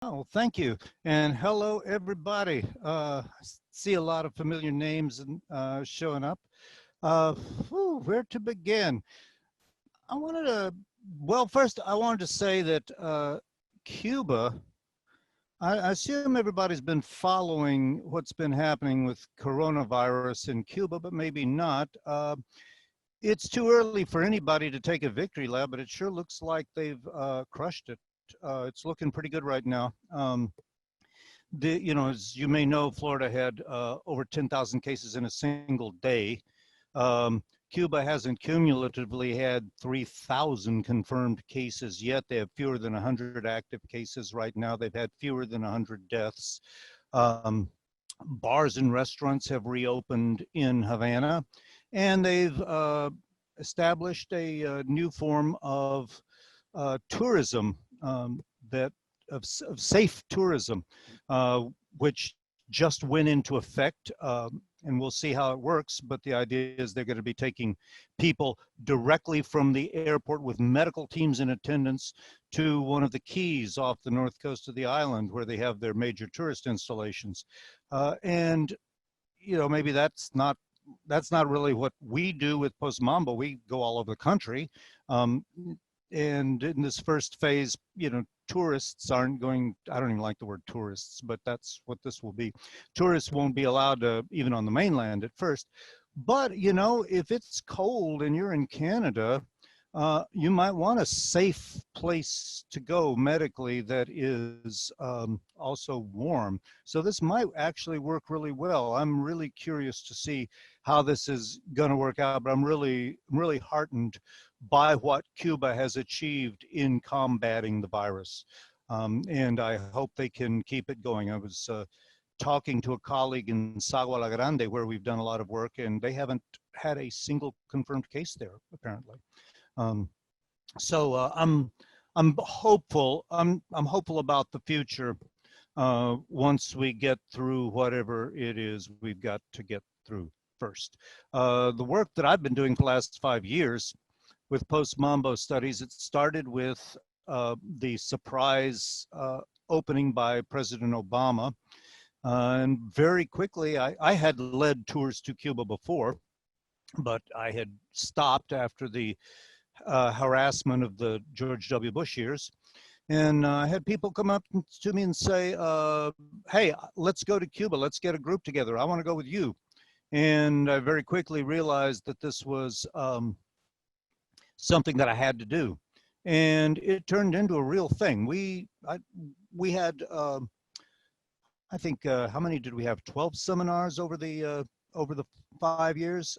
Oh, thank you. And hello, everybody. See a lot of familiar names showing up. Uh, where to begin? I wanted to, well, first, I wanted to say that Cuba, I assume everybody's been following what's been happening with coronavirus in Cuba, but maybe not. It's too early for anybody to take a victory lap, but it sure looks like they've crushed it. It's looking pretty good right now. As you may know, Florida had over 10,000 cases in a single day. Cuba hasn't cumulatively had 3,000 confirmed cases yet. They have fewer than 100 active cases right now. They've had fewer than 100 deaths. Um, Bars and restaurants have reopened in Havana, and they've established a new form of tourism that of safe tourism, uh, which just went into effect. And we'll see how it works. But the idea is they're going to be taking people directly from the airport with medical teams in attendance to one of the keys off the north coast of the island where they have their major tourist installations. And maybe that's not really what we do with Post Mambo. We go all over the country. Um, and in this first phase, tourists aren't going, I don't even like the word tourists, but that's what this will be. Tourists won't be allowed to, even on the mainland at first. But, if it's cold and you're in Canada, you might want a safe place to go medically that is also warm. So this might actually work really well. I'm really curious to see how this is going to work out, but I'm really heartened by what Cuba has achieved in combating the virus. And I hope they can keep it going. I was talking to a colleague in Sagua La Grande where we've done a lot of work, and they haven't had a single confirmed case there, apparently. Um, so I'm hopeful. I'm hopeful about the future once we get through whatever it is we've got to get through first. The work that I've been doing for the last 5 years with post-Mambo studies, it started with the surprise opening by President Obama. And very quickly, I had led tours to Cuba before, but I had stopped after the harassment of the George W. Bush years. And I had people come up to me and say, hey, let's go to Cuba. Let's get a group together. I want to go with you. And I very quickly realized that this was something that I had to do. And it turned into a real thing. We had, I think, how many did we have? 12 seminars over the 5 years.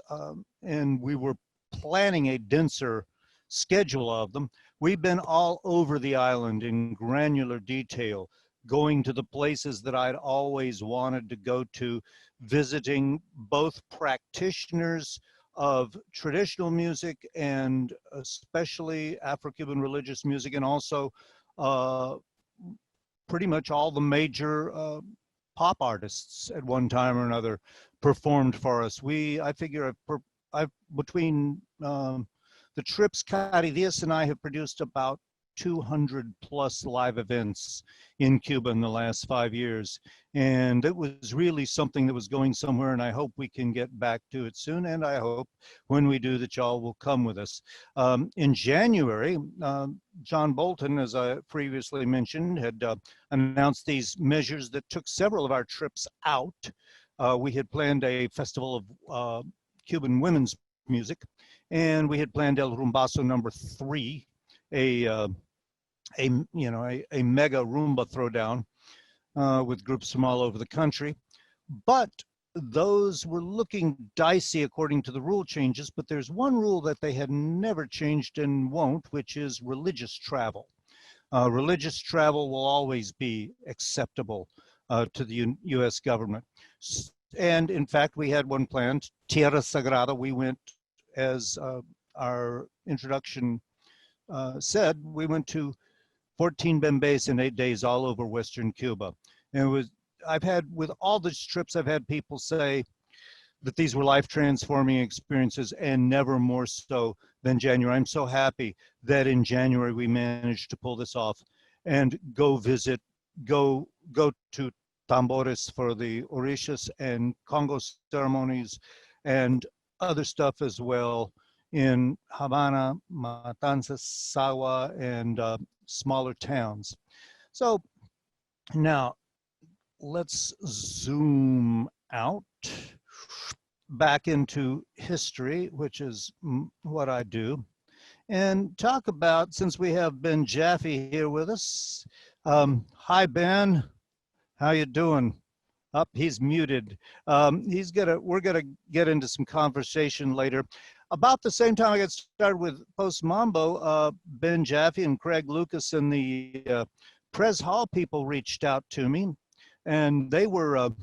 And we were planning a denser schedule of them. We've been all over the island in granular detail, going to the places that I'd always wanted to go to, visiting both practitioners of traditional music and especially Afro-Cuban religious music, and also pretty much all the major pop artists at one time or another performed for us. I figure I've between the trips, Cari Diaz and I have produced about 200 plus live events in Cuba in the last 5 years. And it was really something that was going somewhere, and I hope we can get back to it soon. And I hope when we do that y'all will come with us. In January, John Bolton, as I previously mentioned, had announced these measures that took several of our trips out. We had planned a festival of Cuban women's music, and we had planned El Rumbazo #3, a mega rumba throwdown with groups from all over the country. But those were looking dicey according to the rule changes, but there's one rule that they had never changed and won't, which is religious travel. Religious travel will always be acceptable to the US government. And in fact, we had one planned, Tierra Sagrada. We went, as our introduction said, we went to 14 Bembes in 8 days all over Western Cuba. And with all these trips, I've had people say that these were life-transforming experiences, and never more so than January. I'm so happy that in January we managed to pull this off and go visit go to tambores for the orishas and Congo ceremonies and other stuff as well in Havana, Matanzas, Sawa, and smaller towns. So now let's zoom out back into history, which is what I do, and talk about, since we have Ben Jaffe here with us. Hi, Ben. How you doing? Up, he's muted. We're gonna get into some conversation later. About the same time I got started with Post Mambo, Ben Jaffe and Craig Lucas and the Pres Hall people reached out to me, and they were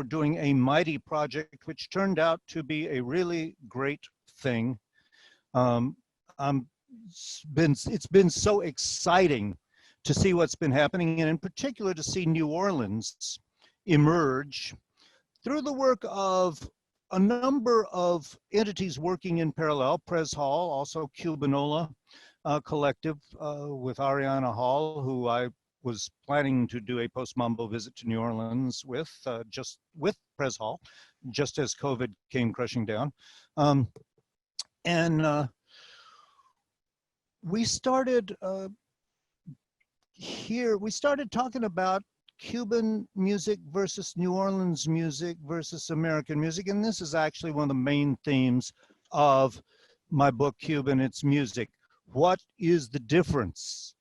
doing a mighty project, which turned out to be a really great thing. It's been so exciting to see what's been happening, and in particular to see New Orleans emerge through the work of a number of entities working in parallel. Pres Hall, also Cubanola Collective with Ariana Hall, who I was planning to do a post-Mambo visit to New Orleans with, just with Pres Hall, just as COVID came crushing down. We started we started talking about Cuban music versus New Orleans music versus American music. And this is actually one of the main themes of my book, Cuban, It's Music. What is the difference?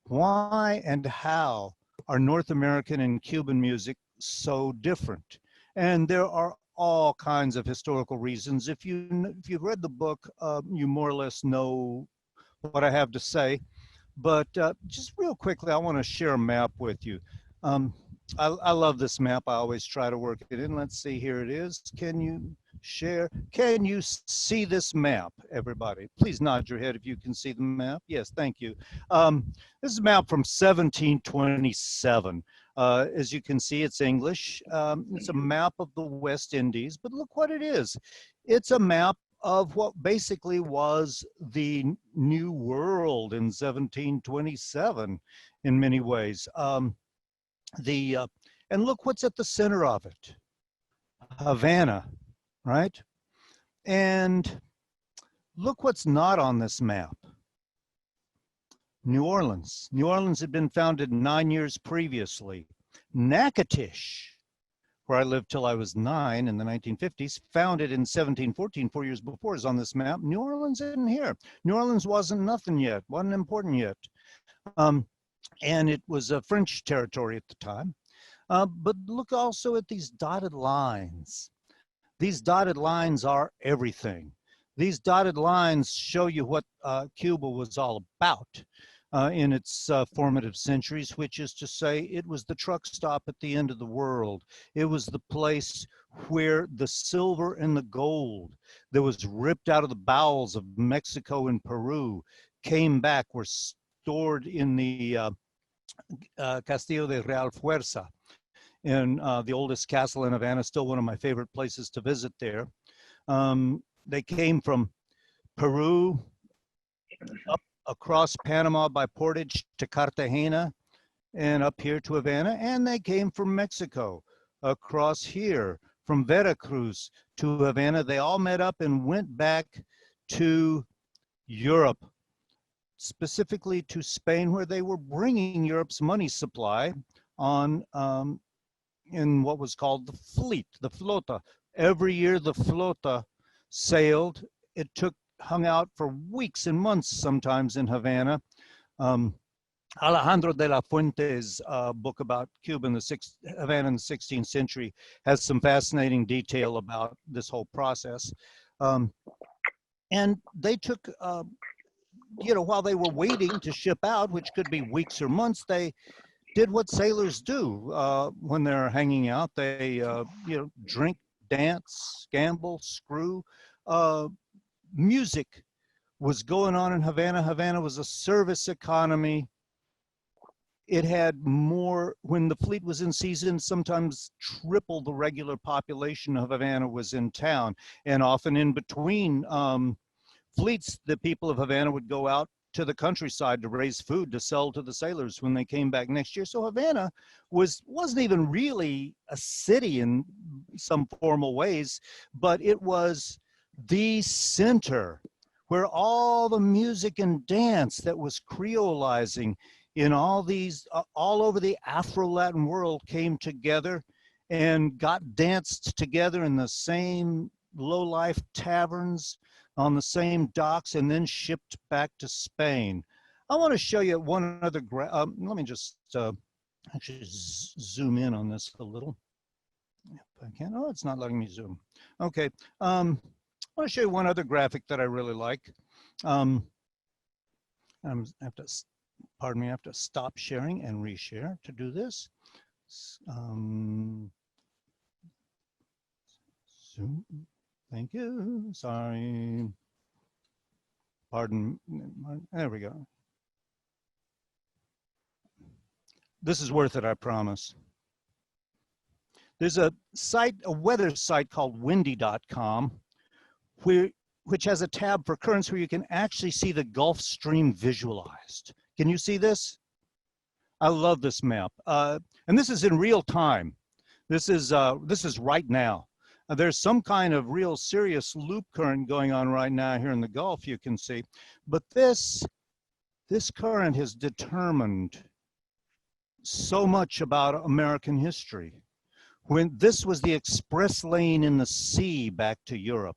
Why and how are North American and Cuban music so different? And there are all kinds of historical reasons. If you've read the book, you more or less know what I have to say. But just real quickly, I want to share a map with you. I love this map. I always try to work it in. Let's see, here it is. Can you share? Can you see this map, everybody? Please nod your head if you can see the map. Yes, thank you. This is a map from 1727. As you can see, it's English. It's a map of the West Indies, but look what it is. It's a map of what basically was the New World in 1727 in many ways. And look what's at the center of it. Havana, right? And look what's not on this map. New Orleans. New Orleans had been founded 9 years previously. Natchitoches, where I lived till I was 9 in the 1950s, founded in 1714, 4 years before, is on this map. New Orleans isn't here. New Orleans wasn't nothing yet, wasn't important yet. And it was a French territory at the time. But look also at these dotted lines. These dotted lines are everything. These dotted lines show you what Cuba was all about in its formative centuries, which is to say it was the truck stop at the end of the world. It was the place where the silver and the gold that was ripped out of the bowels of Mexico and Peru came back, were stored in the Castillo de Real Fuerza, in the oldest castle in Havana, still one of my favorite places to visit there. They came from Peru, up across Panama by Portage to Cartagena, and up here to Havana, and they came from Mexico, across here, from Veracruz to Havana. They all met up and went back to Europe, specifically to Spain, where they were bringing Europe's money supply on in what was called the fleet, the flota. Every year the flota sailed. It hung out for weeks and months sometimes in Havana. Alejandro de la Fuente's book about Cuba in Havana in the 16th century has some fascinating detail about this whole process. And they took, while they were waiting to ship out, which could be weeks or months, they did what sailors do when they're hanging out. They, drink, dance, gamble, screw. Music was going on in Havana. Havana was a service economy. It had more, when the fleet was in season, sometimes triple the regular population of Havana was in town. And often in between fleets, the people of Havana would go out to the countryside to raise food to sell to the sailors when they came back next year. So Havana wasn't even really a city in some formal ways, but it was the center where all the music and dance that was creolizing in all these, all over the Afro-Latin world came together and got danced together in the same low-life taverns on the same docks and then shipped back to Spain. I want to show you one other, let me just actually zoom in on this a little. If I can, oh, it's not letting me zoom. Okay, I want to show you one other graphic that I really like. I have to, pardon me, I have to stop sharing and reshare to do this. Zoom. Thank you. Sorry. Pardon. There we go. This is worth it, I promise. There's a site, a weather site called windy.com, which has a tab for currents where you can actually see the Gulf Stream visualized. Can you see this? I love this map. And this is in real time. This is right now. There's some kind of real serious loop current going on right now here in the Gulf, you can see. But this current has determined so much about American history. When this was the express lane in the sea back to Europe.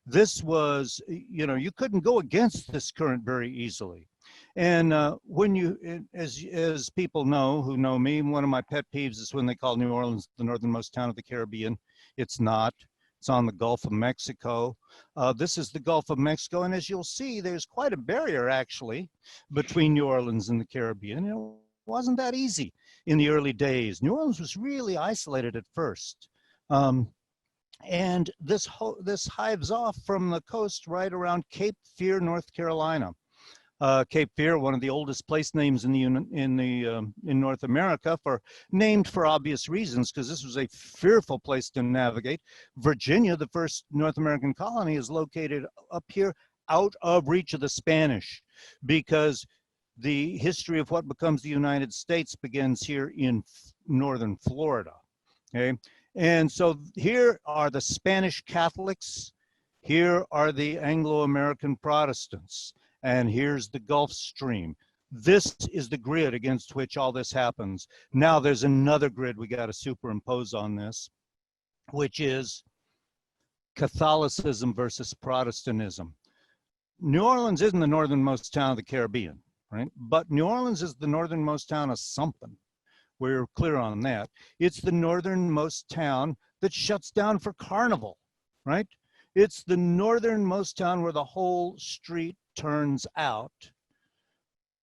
This was, you know, you couldn't go against this current very easily. And when you, as people know who know me, one of my pet peeves is when they call New Orleans the northernmost town of the Caribbean. It's not. It's on the Gulf of Mexico. This is the Gulf of Mexico, and as you'll see, there's quite a barrier actually between New Orleans and the Caribbean. It wasn't that easy in the early days. New Orleans was really isolated at first. And this hives off from the coast right around Cape Fear, North Carolina. Cape Fear, one of the oldest place names in North America, named for obvious reasons, because this was a fearful place to navigate. Virginia, the first North American colony, is located up here out of reach of the Spanish, because the history of what becomes the United States begins here in northern Florida. Okay, and so here are the Spanish Catholics, here are the Anglo-American Protestants, and here's the Gulf Stream. This is the grid against which all this happens. Now there's another grid we got to superimpose on this, which is Catholicism versus Protestantism. New Orleans isn't the northernmost town of the Caribbean, right? But New Orleans is the northernmost town of something. We're clear on that. It's the northernmost town that shuts down for Carnival, right? It's the northernmost town where the whole street turns out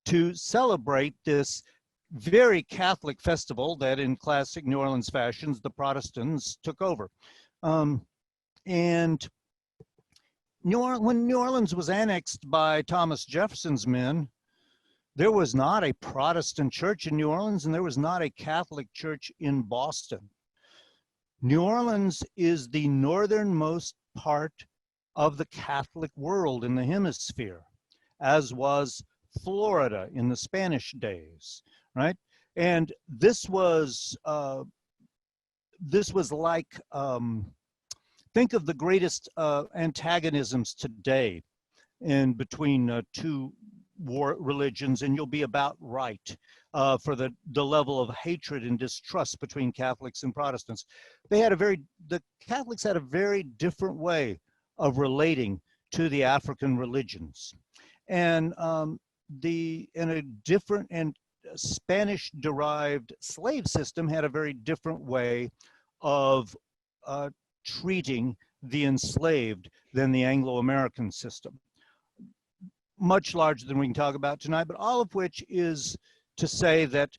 to celebrate this very Catholic festival that in classic New Orleans fashions, the Protestants took over. And when New Orleans was annexed by Thomas Jefferson's men, there was not a Protestant church in New Orleans, and there was not a Catholic church in Boston. New Orleans is the northernmost part of the Catholic world in the hemisphere, as was Florida in the Spanish days, right? And this was like, think of the greatest antagonisms today in between two war religions, and you'll be about right for the level of hatred and distrust between Catholics and Protestants. The Catholics had a very different way of relating to the African religions, and a different and Spanish-derived slave system had a very different way of treating the enslaved than the Anglo-American system. Much larger than we can talk about tonight, but all of which is to say that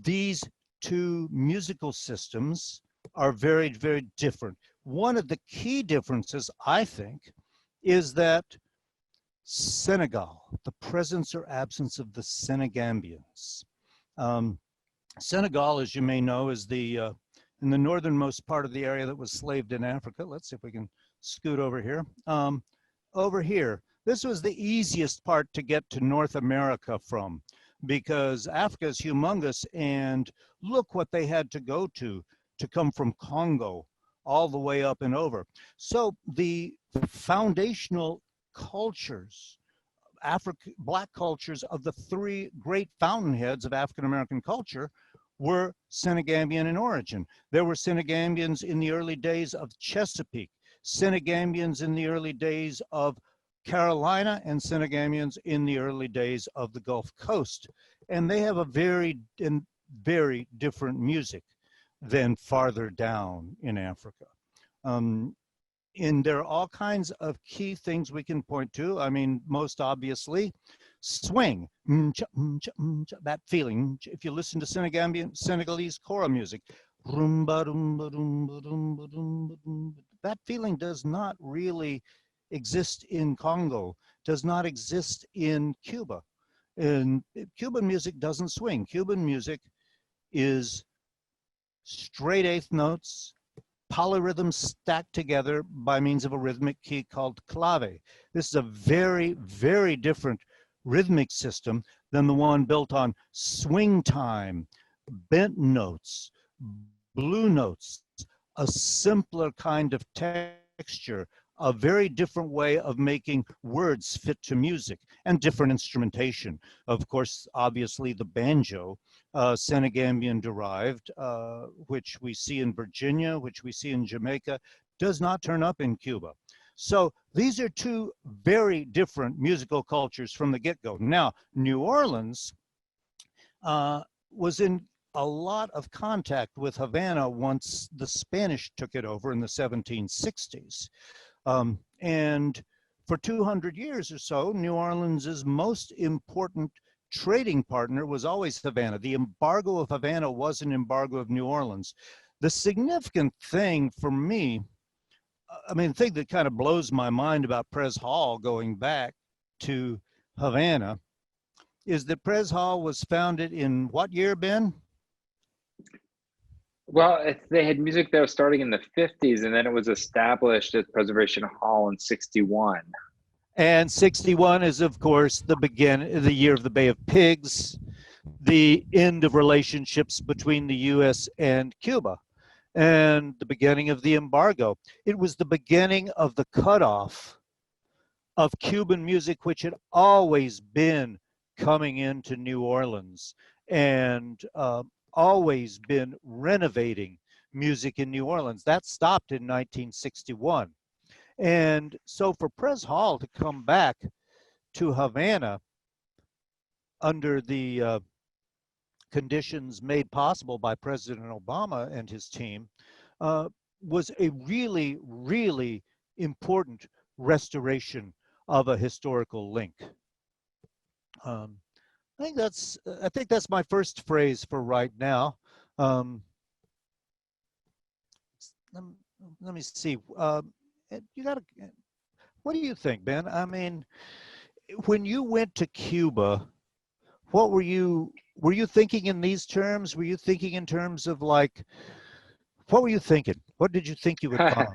these two musical systems are very, very different. One of the key differences, I think, is that Senegal, the presence or absence of the Senegambians. Senegal, as you may know, is in the northernmost part of the area that was slaved in Africa. Let's see if we can scoot over here. Over here, This was the easiest part to get to North America from, because Africa is humongous, and look what they had to go to come from Congo all the way up and over. So the foundational cultures, Black cultures of the three great fountainheads of African American culture were Senegambian in origin. There were Senegambians in the early days of Chesapeake, Senegambians in the early days of Carolina, and Senegambians in the early days of the Gulf Coast. And they have a very different music than farther down in Africa. And there are all kinds of key things we can point to. I mean, most obviously, swing, that feeling. If you listen to Senegalese choral music, that feeling does not really exist in Congo, does not exist in Cuba. And Cuban music doesn't swing. Cuban music is straight eighth notes, polyrhythms stacked together by means of a rhythmic key called clave. This is a very different rhythmic system than the one built on swing time, bent notes, blue notes, a simpler kind of texture, a very different way of making words fit to music, and different instrumentation. Of course, obviously the banjo, Senegambian derived, which we see in Virginia, which we see in Jamaica, does not turn up in Cuba. So these are two very different musical cultures from the get-go. Now, New Orleans was in a lot of contact with Havana once the Spanish took it over in the 1760s. And for 200 years or so, New Orleans's most important trading partner was always Havana. The embargo of Havana was an embargo of New Orleans. The significant thing for me, I mean, the thing that kind of blows my mind about Pres Hall going back to Havana is that Pres Hall was founded in what year, Ben? Well, they had music that was starting in the 50s, and then it was established as Preservation Hall in 61. And 61 is, of course, the year of the Bay of Pigs, the end of relationships between the U.S. and Cuba, and the beginning of the embargo. It was the beginning of the cutoff of Cuban music, which had always been coming into New Orleans and always been renovating music in New Orleans. That stopped in 1961. And so for Pres Hall to come back to Havana under the conditions made possible by President Obama and his team was a really important restoration of a historical link. I think that's my first phrase for right now. Let me see. You got to. What do you think, Ben? I mean, when you went to Cuba, what were you thinking in these terms? Were you thinking in terms of like, what were you thinking? What did you think you would find?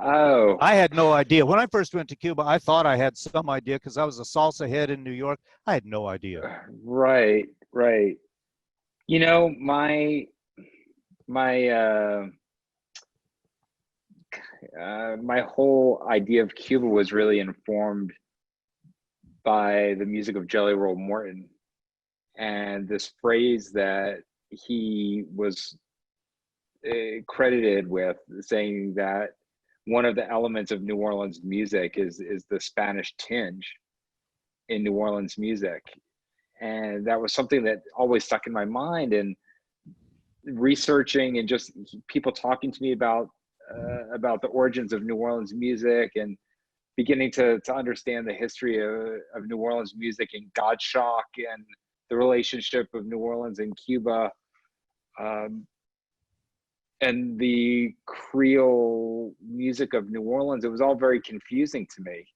Oh, I had no idea. When I first went to Cuba, I thought I had some idea because I was a salsa head in New York. I had no idea. right. You know, my my whole idea of Cuba was really informed by the music of Jelly Roll Morton and this phrase that he was credited with, saying that one of the elements of New Orleans music is the Spanish tinge in New Orleans music. And that was something that always stuck in my mind, and researching and just people talking to me about the origins of New Orleans music, and beginning to understand the history of New Orleans music and Godshock and the relationship of New Orleans and Cuba, and the Creole music of New Orleans. It was all very confusing to me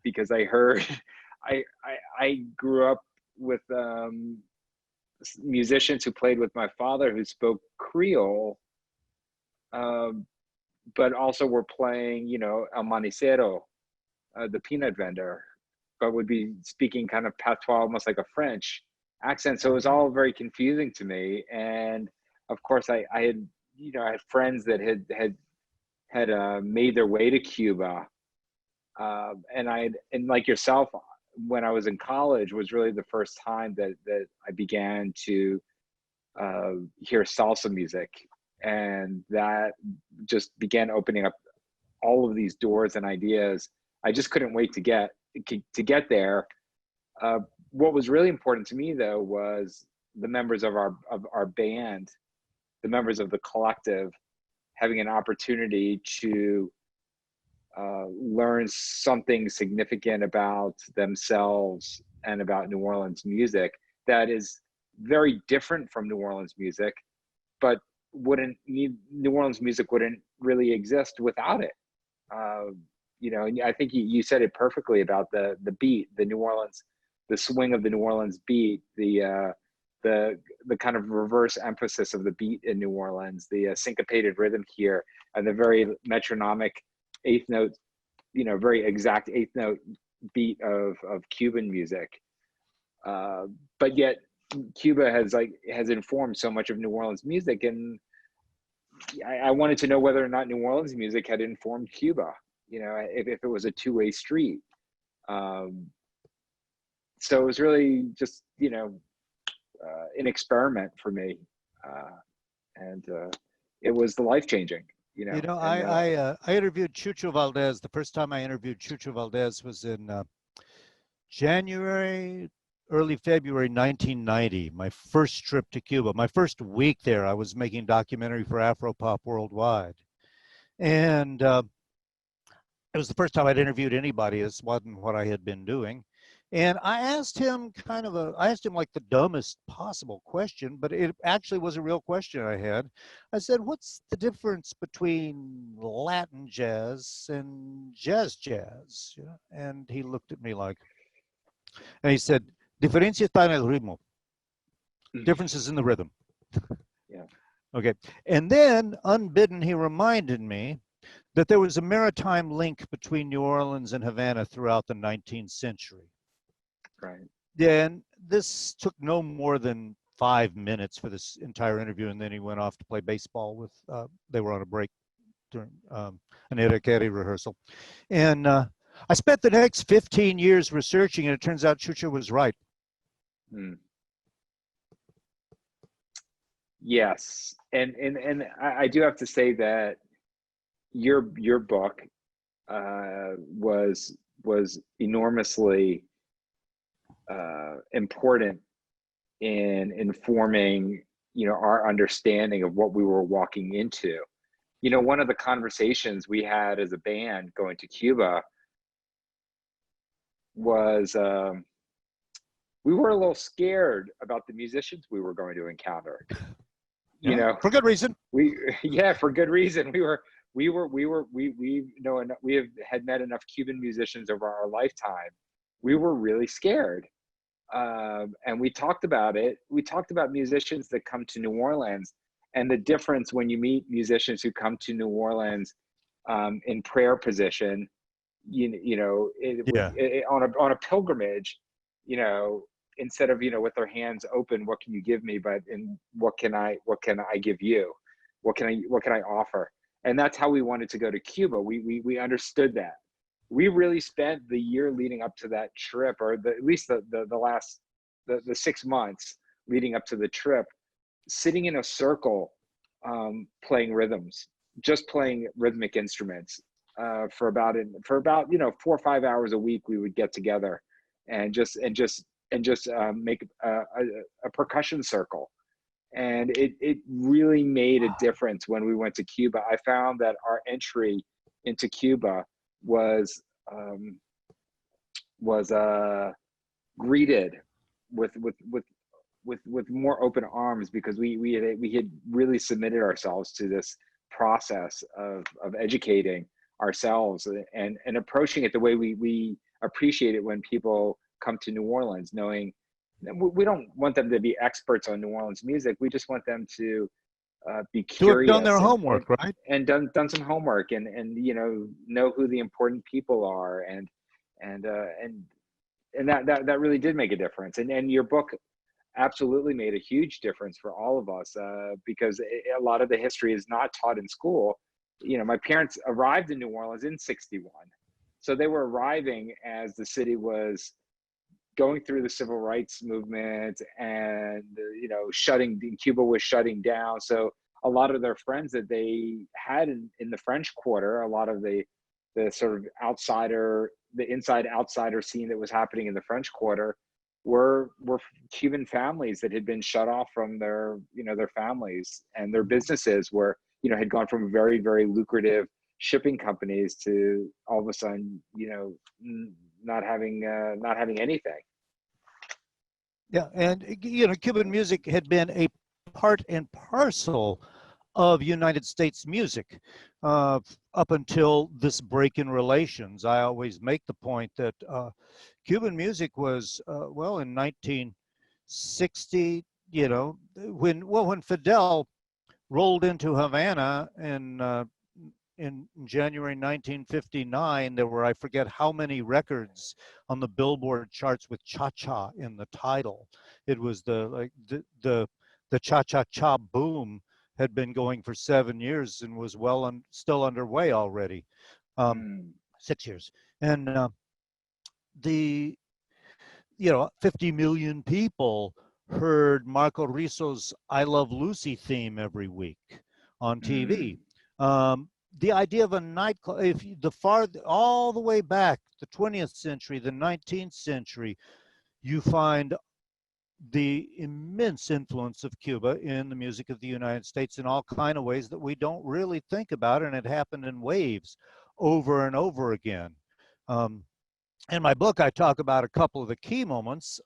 because I heard, I grew up with musicians who played with my father who spoke Creole, but also were playing, El Manicero, the peanut vendor, but would be speaking kind of patois, almost like a French accent. So it was all very confusing to me. And of course, I had, I had friends that had made their way to Cuba, and like yourself, when I was in college, was really the first time that I began to hear salsa music, and that just began opening up all of these doors and ideas. I just couldn't wait to get there. What was really important to me, though, was the members of our band, the members of the collective, having an opportunity to learn something significant about themselves and about New Orleans music that is very different from New Orleans music, but New Orleans music wouldn't really exist without it. And I think you said it perfectly about the beat, the swing of the New Orleans beat, the kind of reverse emphasis of the beat in New Orleans, the syncopated rhythm here, and the very metronomic eighth note, very exact eighth note beat of Cuban music. But yet Cuba has informed so much of New Orleans music, and I wanted to know whether or not New Orleans music had informed Cuba, if it was a two-way street. So it was really just, an experiment for me. And it was life-changing, I interviewed Chucho Valdez. The first time I interviewed Chucho Valdez was in early February 1990, my first trip to Cuba. My first week there, I was making a documentary for Afropop Worldwide. And it was the first time I'd interviewed anybody. This wasn't what I had been doing. And I asked him like the dumbest possible question, but it actually was a real question I had. I said, what's the difference between Latin jazz and jazz? And he looked at me and he said, diferencia está en el ritmo. Differences in the rhythm. Yeah. Okay. And then, unbidden, he reminded me that there was a maritime link between New Orleans and Havana throughout the 19th century. Right. And this took no more than 5 minutes for this entire interview, and then he went off to play baseball with, they were on a break during an Erekeri rehearsal. And I spent the next 15 years researching, and it turns out Chucho was right. Yes, and I do have to say that your book was enormously important in informing our understanding of what we were walking into. One of the conversations we had as a band going to Cuba was we were a little scared about the musicians we were going to encounter. For good reason. For good reason. We had met enough Cuban musicians over our lifetime. We were really scared. And we talked about it. We talked about musicians that come to New Orleans and the difference when you meet musicians who come to New Orleans in prayer position, on a pilgrimage, instead of, with their hands open, what can you give me? But what can I give you? What can I offer? And that's how we wanted to go to Cuba. We understood that. We really spent the year leading up to that trip, or at least the last 6 months leading up to the trip, sitting in a circle, playing rhythms, just playing rhythmic instruments, for about 4 or 5 hours a week. We would get together and just make a percussion circle. And it really made a difference when we went to Cuba. I found that our entry into Cuba was greeted with more open arms, because we had really submitted ourselves to this process of educating ourselves and approaching it the way we appreciate it when people come to New Orleans, knowing we don't want them to be experts on New Orleans music. We just want them to be To have done their curious, homework, right? and done some homework, and know who the important people are, and uh, and and that really did make a difference. And your book absolutely made a huge difference for all of us, because a lot of the history is not taught in school. My parents arrived in New Orleans in '61, so they were arriving as the city was going through the civil rights movement, and Cuba was shutting down. So a lot of their friends that they had in the French Quarter, a lot of the sort of the inside outsider scene that was happening in the French Quarter, were Cuban families that had been shut off from their families, and their businesses were had gone from very, very lucrative shipping companies to all of a sudden not having anything. Yeah, and Cuban music had been a part and parcel of United States music up until this break in relations. I always make the point that Cuban music was in 1960. When Fidel rolled into Havana in January 1959, there were, I forget how many records on the Billboard charts with cha-cha in the title. It was the cha-cha-cha boom had been going for 7 years and was still underway already. um, Mm. 6 years. And the 50 million people heard Marco Risso's I Love Lucy theme every week on TV. Mm. The idea of a nightclub, if all the way back, the 20th century, the 19th century, you find the immense influence of Cuba in the music of the United States in all kind of ways that we don't really think about, and it happened in waves over and over again. Um, in my book, I talk about a couple of the key moments.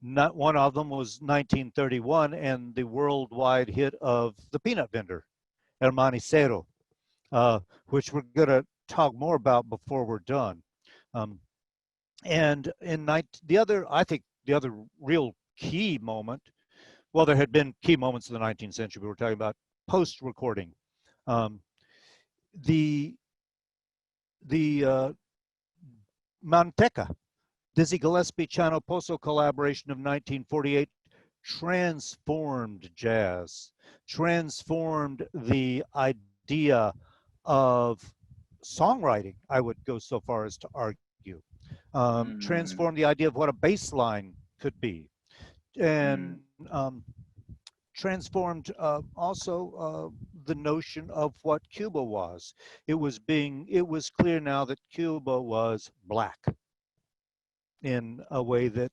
Not one of them was 1931 and the worldwide hit of The Peanut Vendor, El Manicero, which we're going to talk more about before we're done. And I think the other real key moment, well, there had been key moments in the 19th century, but we're talking about post-recording. Um, the Manteca, Dizzy Gillespie Chano Pozo collaboration of 1948 transformed jazz, transformed the idea of songwriting, I would go so far as to argue, Mm. transformed the idea of what a bass line could be, Mm. and transformed also the notion of what Cuba was. It was clear now that Cuba was black in a way that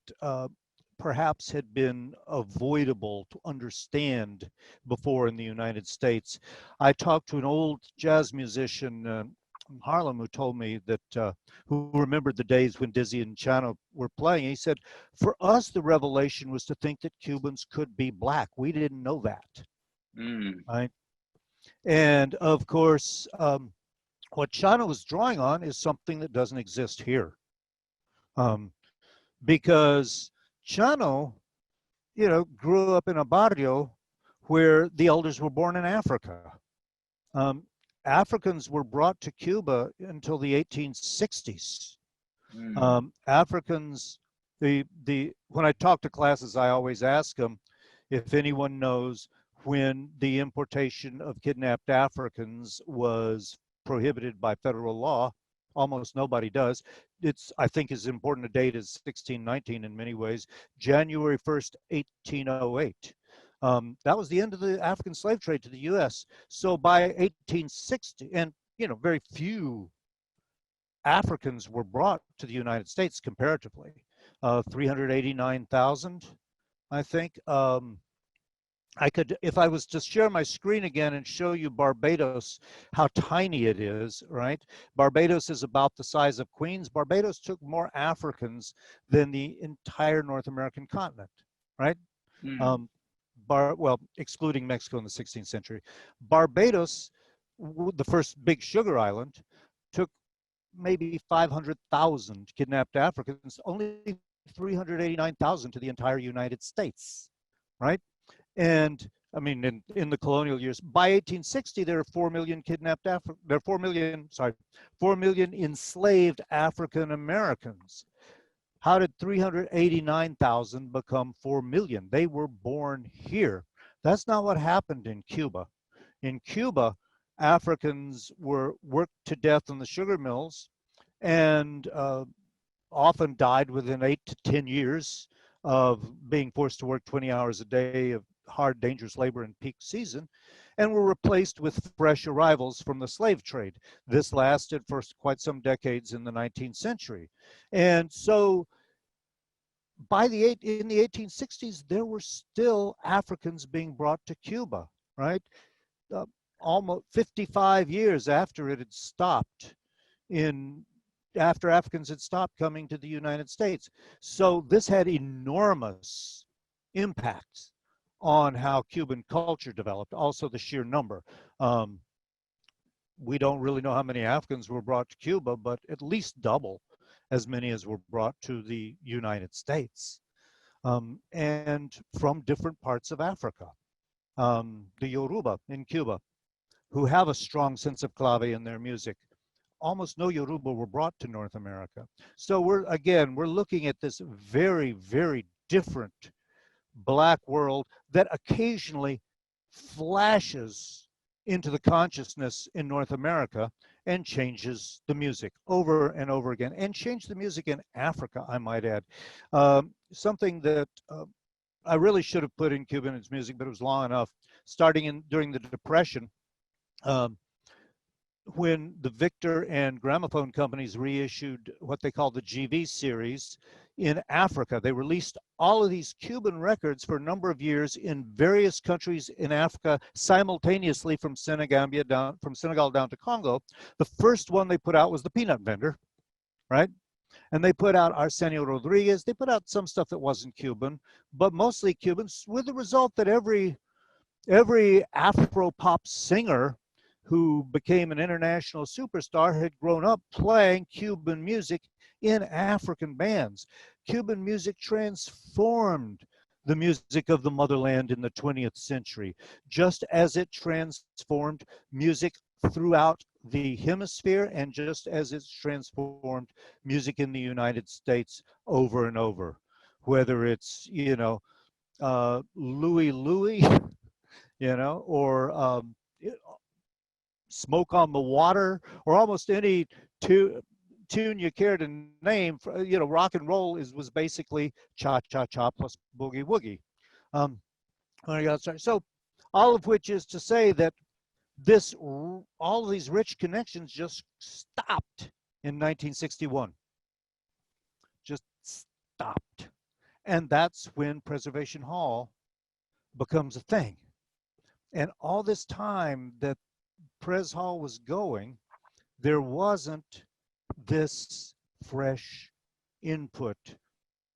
perhaps had been avoidable to understand before in the United States. I talked to an old jazz musician in Harlem who told me that, who remembered the days when Dizzy and Chano were playing. He said, for us, the revelation was to think that Cubans could be black. We didn't know that, Mm. right? And of course, what Chano was drawing on is something that doesn't exist here. Because Chano, grew up in a barrio where the elders were born in Africa. Um, Africans were brought to Cuba until the 1860s. Mm. Africans, when I talk to classes, I always ask them if anyone knows when the importation of kidnapped Africans was prohibited by federal law. Almost nobody does. It's, I think, as important a date as 1619 in many ways, January 1st, 1808. That was the end of the African slave trade to the U.S. So by 1860, and very few Africans were brought to the United States comparatively, 389,000, I think. I could, if I was to share my screen again and show you Barbados, how tiny it is, right? Barbados is about the size of Queens. Barbados took more Africans than the entire North American continent, right? Mm. Excluding Mexico in the 16th century. Barbados, the first big sugar island, took maybe 500,000 kidnapped Africans, only 389,000 to the entire United States, right? And I mean, in the colonial years. By 1860, there are 4 million kidnapped there are 4 million, sorry, 4 million enslaved African Americans. How did 389,000 become 4 million? They were born here. That's not what happened in Cuba. In Cuba, Africans were worked to death in the sugar mills and often died within 8 to 10 years of being forced to work 20 hours a day of hard, dangerous labor in peak season, and were replaced with fresh arrivals from the slave trade. This lasted for quite some decades in the 19th century. And so in the 1860s, there were still Africans being brought to Cuba, right? Almost 55 years after it had stopped after Africans had stopped coming to the United States. So this had enormous impacts on how Cuban culture developed, also the sheer number. We don't really know how many Africans were brought to Cuba, but at least double as many as were brought to the United States, and from different parts of Africa. The Yoruba in Cuba, who have a strong sense of clave in their music, almost no Yoruba were brought to North America. So we're looking at this very, very different Black world that occasionally flashes into the consciousness in North America and changes the music over and over again, and changed the music in Africa, I might add. Something that I really should have put in Cuban music, but it was long enough. During the Depression, when the Victor and gramophone companies reissued what they call the GV series in Africa, they released all of these Cuban records for a number of years in various countries in Africa simultaneously, from Senegal down to Congo. The first one they put out was the Peanut Vendor, right? And they put out Arsenio Rodriguez. They put out some stuff that wasn't Cuban, but mostly Cubans, with the result that every Afro-pop singer who became an international superstar had grown up playing Cuban music in African bands. Cuban music transformed the music of the motherland in the 20th century, just as it transformed music throughout the hemisphere, and just as it's transformed music in the United States over and over. Whether it's, Louie Louie, or Smoke on the Water, or almost any tune you care to name. Rock and roll was basically cha-cha-cha plus boogie-woogie. So all of which is to say that all of these rich connections just stopped in 1961. Just stopped. And that's when Preservation Hall becomes a thing. And all this time that Pres Hall was going, there wasn't this fresh input.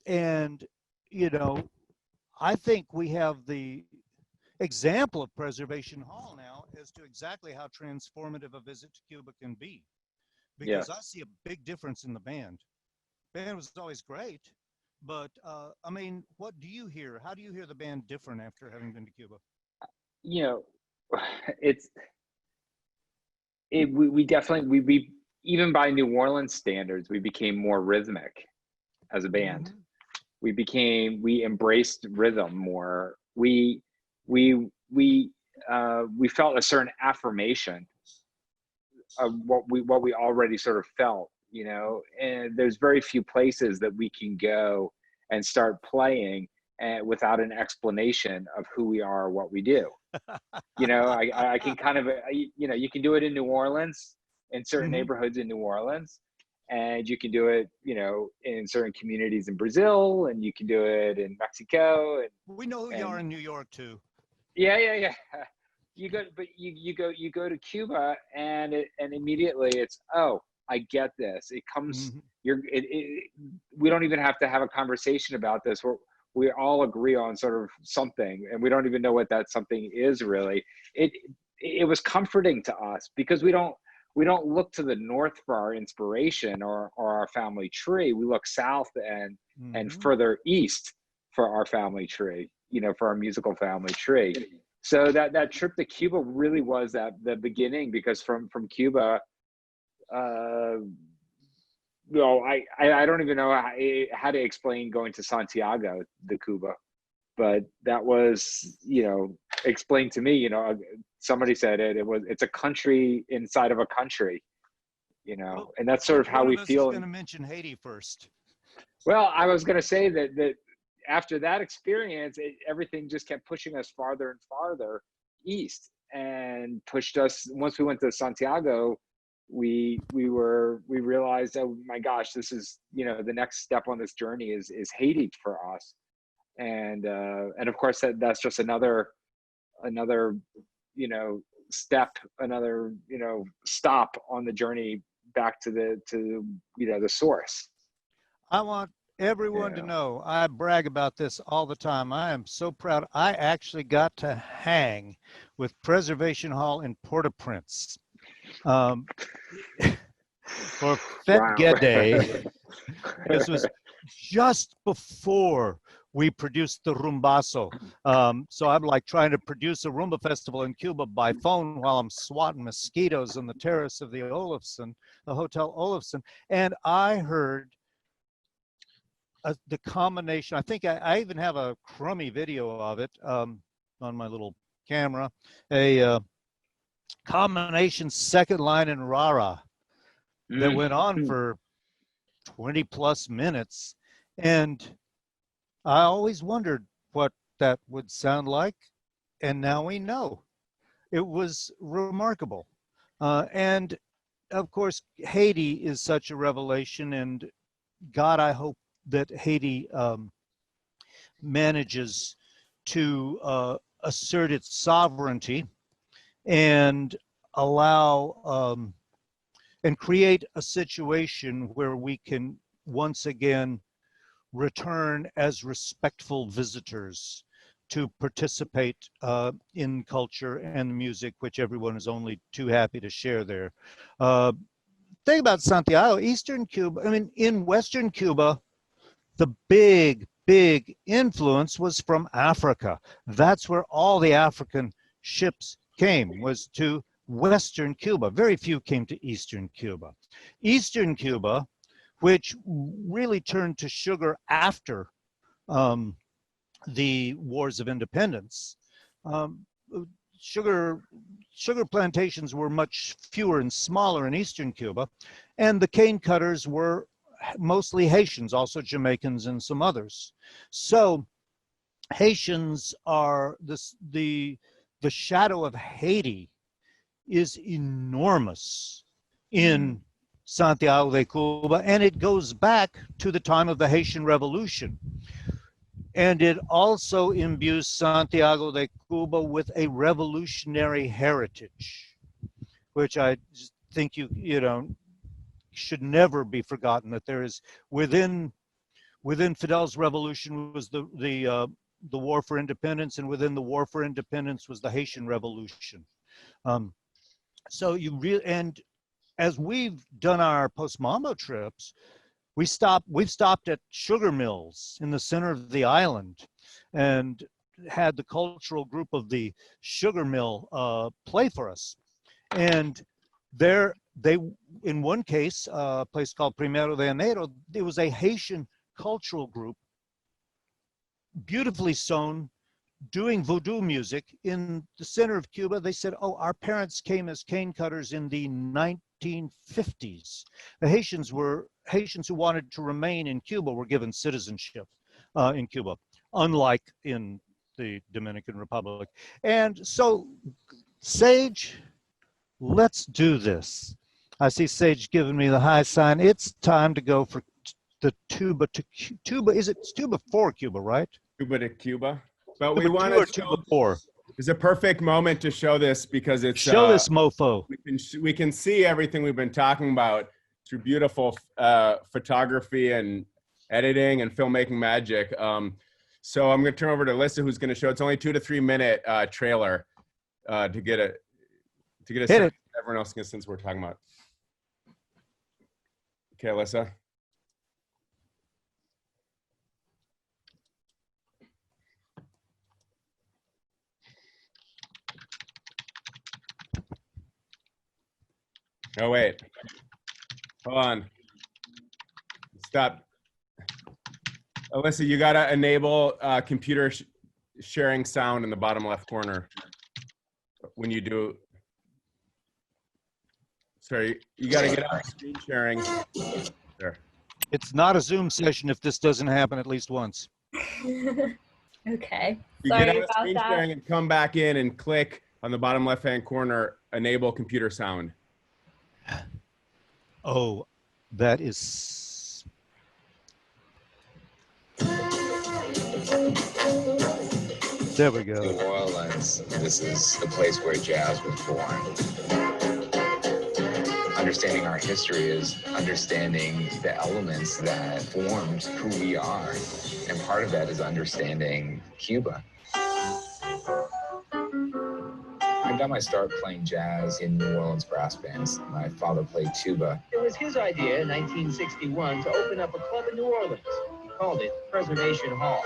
And, I think we have the example of Preservation Hall now as to exactly how transformative a visit to Cuba can be. Because I see a big difference in the band. The band was always great, but what do you hear? How do you hear the band different after having been to Cuba? We definitely, even by New Orleans standards, we became more rhythmic as a band. Mm-hmm. We embraced rhythm more. We felt a certain affirmation of what we already sort of felt, and there's very few places that we can go and start playing without an explanation of who we are or what we do. I can kind of, you can do it in New Orleans, in certain neighborhoods in New Orleans, and you can do it, in certain communities in Brazil, and you can do it in Mexico. And we know who you are in New York too. Yeah. You go to Cuba, and immediately it's, oh, I get this. It comes, we don't even have to have a conversation about this. We all agree on sort of something, and we don't even know what that something is really. It was comforting to us because we don't look to the north for our inspiration or our family tree. We look south and further east for our family tree, for our musical family tree. So that trip to Cuba really was the beginning, because from Cuba, well, I don't even know how to explain going to Santiago de Cuba, but that was, explained to me. Somebody said it's a country inside of a country, Well, and that's sort of how one we of us is feel. going to mention Haiti first. Well, I was going to say that after that experience, everything just kept pushing us farther and farther east, and pushed us. Once we went to Santiago, we realized, oh my gosh, this is, the next step on this journey is Haiti for us. And of course that's just another step, another stop on the journey back to the source. I want everyone to know I brag about this all the time. I am so proud. I actually got to hang with Preservation Hall in Port-au-Prince for Fête Wow. Gede. This was just before we produced the Rumbasso. So I'm like trying to produce a Rumba festival in Cuba by phone while I'm swatting mosquitoes on the terrace of the Hotel Olafson. And I heard the combination. I think I even have a crummy video of it on my little camera. A combination second line in Rara that went on for 20 plus minutes. And I always wondered what that would sound like. And now we know. It was remarkable. And of course, Haiti is such a revelation. And God, I hope that Haiti manages to assert its sovereignty and allow and create a situation where we can once again return as respectful visitors to participate in culture and music, which everyone is only too happy to share there. Thing about Santiago, Eastern Cuba, I mean, in Western Cuba, the big influence was from Africa. That's where all the African ships came, was to Western Cuba. Very few came to Eastern Cuba. Eastern Cuba, which really turned to sugar after the wars of independence, sugar plantations were much fewer and smaller in Eastern Cuba, and the cane cutters were mostly Haitians, also Jamaicans and some others. So Haitians are the shadow of Haiti is enormous in Santiago de Cuba, and it goes back to the time of the Haitian Revolution. And it also imbues Santiago de Cuba with a revolutionary heritage, which I think should never be forgotten, that there is within Fidel's revolution was the war for independence, and within the war for independence was the Haitian Revolution. So and as we've done our post-Mambo trips, we've stopped at sugar mills in the center of the island and had the cultural group of the sugar mill play for us. And in one case, a place called Primero de Enero, it was a Haitian cultural group, beautifully sewn, doing voodoo music in the center of Cuba. They said, oh, our parents came as cane cutters in the 1950s. The Haitians who wanted to remain in Cuba were given citizenship in Cuba, unlike in the Dominican Republic. And so, Sage, let's do this. I see Sage giving me the high sign. It's time to go for the tuba to tuba. Is it tuba for Cuba, right? Tuba to Cuba. But Tuba we want two or to tuba four. It's a perfect moment to show this because it's show this mofo. We can see everything we've been talking about through beautiful photography and editing and filmmaking magic. So I'm going to turn over to Alyssa, who's going to show. It's only 2 to 3 minute trailer to get a sense. Everyone else gets since we're talking about. Okay, Alyssa. Oh, wait. Hold on. Stop. Alyssa, you got to enable computer sharing sound in the bottom left corner when you do. Sorry, you got to get out of screen sharing. There. It's not a Zoom session if this doesn't happen at least once. Okay. You Sorry get out of about screen that. sharing and come back in and click on the bottom left-hand corner, enable computer sound. Oh, that is. There we go. New Orleans, this is the place where jazz was born. Understanding our history is understanding the elements that formed who we are. And part of that is understanding Cuba. I got my start playing jazz in New Orleans brass bands. My father played tuba. It was his idea in 1961 to open up a club in New Orleans. He called it Preservation Hall.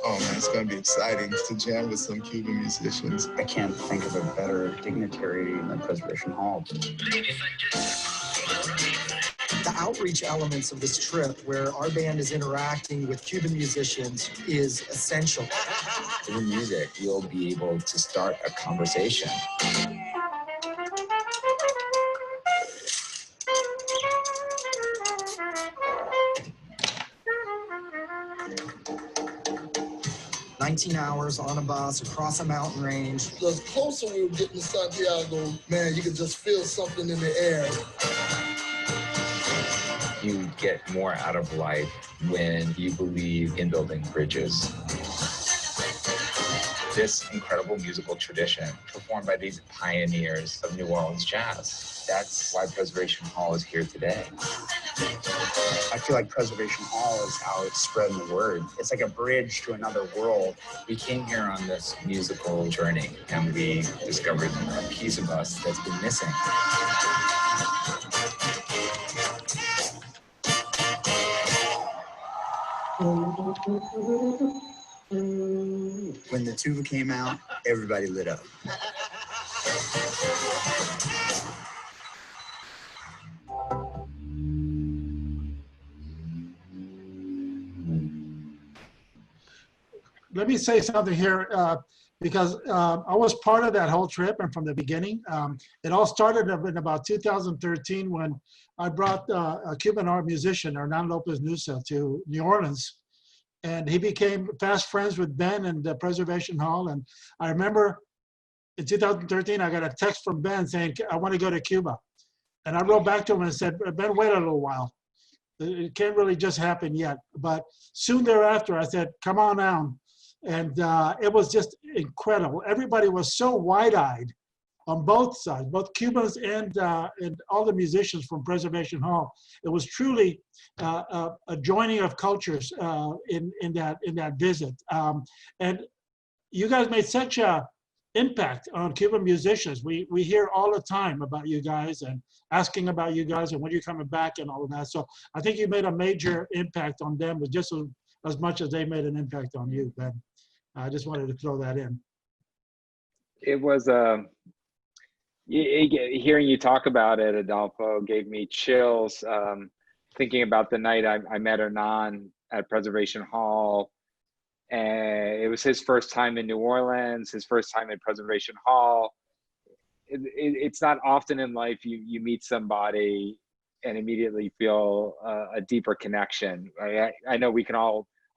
Oh man, it's gonna be exciting to jam with some Cuban musicians. I can't think of a better dignitary than Preservation Hall. The outreach elements of this trip, where our band is interacting with Cuban musicians, is essential. Through music, you'll be able to start a conversation. $19 on a bus across a mountain range. The closer we were getting to Santiago, man, you could just feel something in the air. You get more out of life when you believe in building bridges. This incredible musical tradition performed by these pioneers of New Orleans jazz. That's why Preservation Hall is here today. I feel like Preservation Hall is how it's spreading the word. It's like a bridge to another world. We came here on this musical journey and we discovered a piece of us that's been missing. When the tuba came out, everybody lit up. Let me say something here, because I was part of that whole trip and from the beginning. It all started in about 2013 when I brought a Cuban art musician, Hernan Lopez Nusa, to New Orleans. And he became fast friends with Ben and the Preservation Hall. And I remember in 2013, I got a text from Ben saying, I want to go to Cuba. And I wrote back to him and said, Ben, wait a little while. It can't really just happen yet. But soon thereafter, I said, come on down. And it was just incredible. Everybody was so wide-eyed on both sides, both Cubans and all the musicians from Preservation Hall. It was truly a joining of cultures in that visit. And you guys made such a impact on Cuban musicians. We hear all the time about you guys and asking about you guys and when you're coming back and all of that. So I think you made a major impact on them, but just as much as they made an impact on you, Ben. I just wanted to throw that in. It was hearing you talk about it, Adolfo, gave me chills. Thinking about the night I met Hernan at Preservation Hall, and it was his first time in New Orleans, his first time in Preservation Hall. It's not often in life you meet somebody and immediately feel a deeper connection. I know we can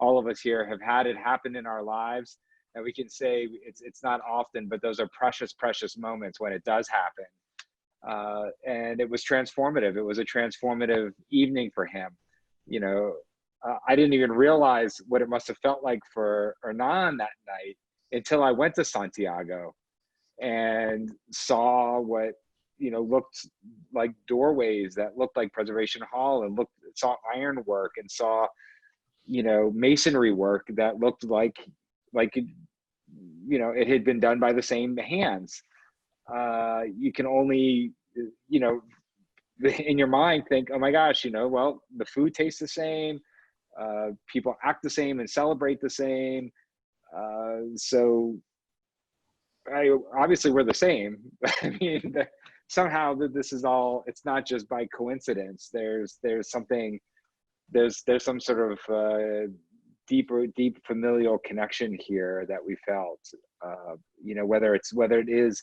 all of us here have had it happen in our lives, and we can say it's not often, but those are precious, precious moments when it does happen. And it was transformative. It was a transformative evening for him. You know, I didn't even realize what it must have felt like for Hernan that night until I went to Santiago and saw what, you know, looked like doorways that looked like Preservation Hall, and saw ironwork and saw, you know, masonry work that looked like, you know, it had been done by the same hands. You can only, you know, in your mind think, oh my gosh, you know, well, the food tastes the same, people act the same and celebrate the same. So obviously we're the same. I mean, somehow that this is all, it's not just by coincidence. There's something, there's some sort of deep familial connection here that we felt, you know, whether it is,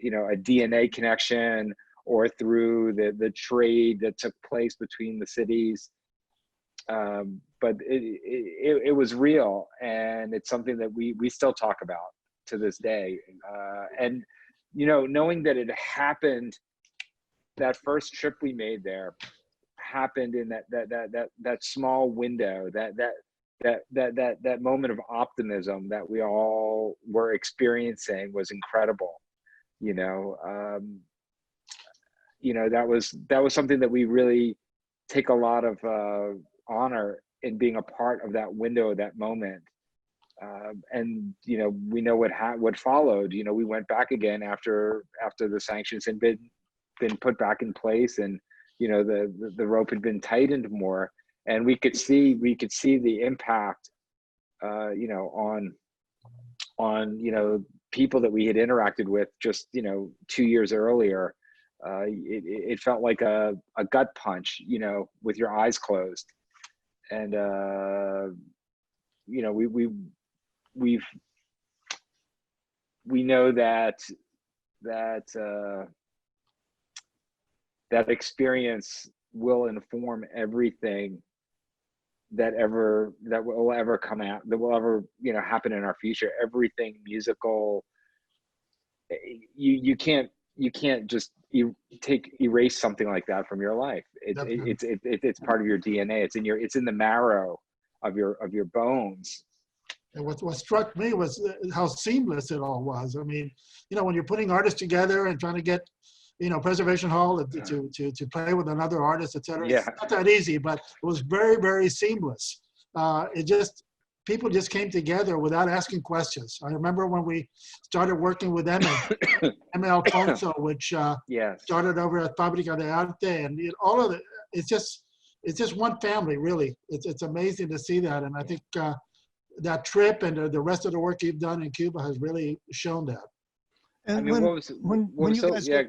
you know, a DNA connection or through the trade that took place between the cities. But it was real, and it's something that we still talk about to this day. And, you know, knowing that it happened, that first trip we made there happened in that small window, that moment of optimism that we all were experiencing was incredible. You know, that was something that we really take a lot of honor in being a part of that window, that moment. And, you know, we know what followed. You know, we went back again after the sanctions had been put back in place, and, you know, the rope had been tightened more, and we could see the impact, you know, on, you know, people that we had interacted with just, you know, 2 years earlier. It felt like a gut punch, you know, with your eyes closed. And, you know, we know that experience will inform everything that will ever come out, that will ever, you know, happen in our future. Everything musical, you can't just erase something like that from your life. It's part of your DNA. It's in the marrow of your bones. And what struck me was how seamless it all was. I mean, you know, when you're putting artists together and trying to get, you know, Preservation Hall to play with another artist, et cetera, Yeah. It's not that easy, but it was very, very seamless. People just came together without asking questions. I remember when we started working with Emma Alfonso, which Yes. started over at Fábrica de Arte, and all of it. It's just one family, really. It's amazing to see that, and I think that trip and the rest of the work you've done in Cuba has really shown that. And I mean, when you guys yeah.